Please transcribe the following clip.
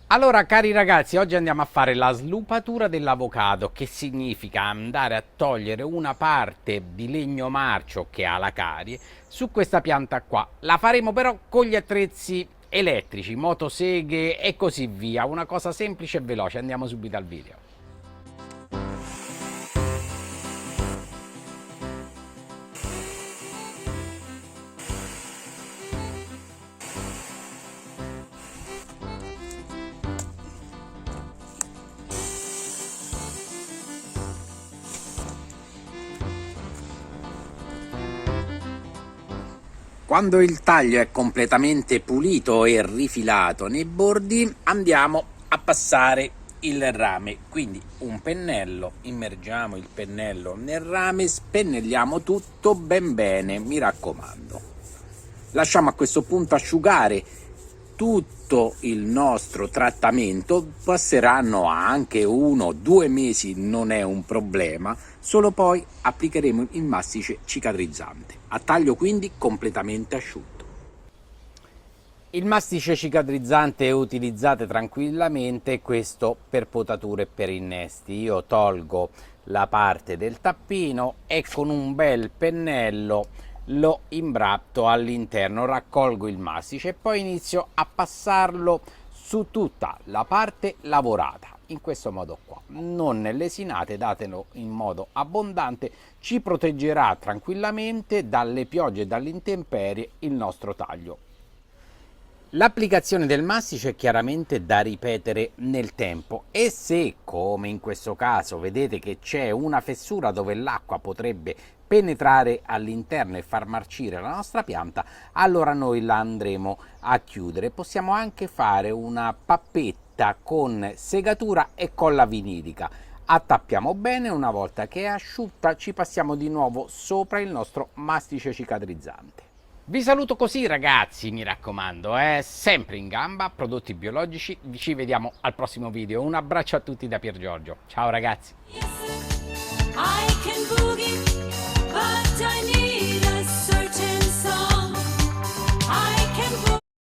Allora, cari ragazzi, oggi andiamo a fare la slupatura dell'avocado, che significa andare a togliere una parte di legno marcio che ha la carie su questa pianta qua. La faremo però con gli attrezzi elettrici, motoseghe e così via. Una cosa semplice e veloce. Andiamo subito al video. Quando il taglio è completamente pulito e rifilato nei bordi, andiamo a passare il rame. Quindi un pennello, immergiamo il pennello nel rame, spennelliamo tutto ben bene, mi raccomando. Lasciamo a questo punto asciugare tutto il nostro trattamento, passeranno anche 1 o 2 mesi, non è un problema, solo poi applicheremo il mastice cicatrizzante, a taglio quindi completamente asciutto. Il mastice cicatrizzante utilizzate tranquillamente questo per potature e per innesti. Io tolgo la parte del tappino e con un bel pennello lo imbratto all'interno, raccolgo il mastice e poi inizio a passarlo su tutta la parte lavorata. In questo modo qua, non lesinate, datelo in modo abbondante, ci proteggerà tranquillamente dalle piogge e dalle intemperie il nostro taglio. L'applicazione del mastice è chiaramente da ripetere nel tempo e se, come in questo caso, vedete che c'è una fessura dove l'acqua potrebbe penetrare all'interno e far marcire la nostra pianta, allora noi la andremo a chiudere. Possiamo anche fare una pappetta con segatura e colla vinilica. Attappiamo bene, una volta che è asciutta ci passiamo di nuovo sopra il nostro mastice cicatrizzante. Vi saluto così ragazzi, mi raccomando, sempre in gamba, prodotti biologici, ci vediamo al prossimo video, un abbraccio a tutti da Pier Giorgio, ciao ragazzi!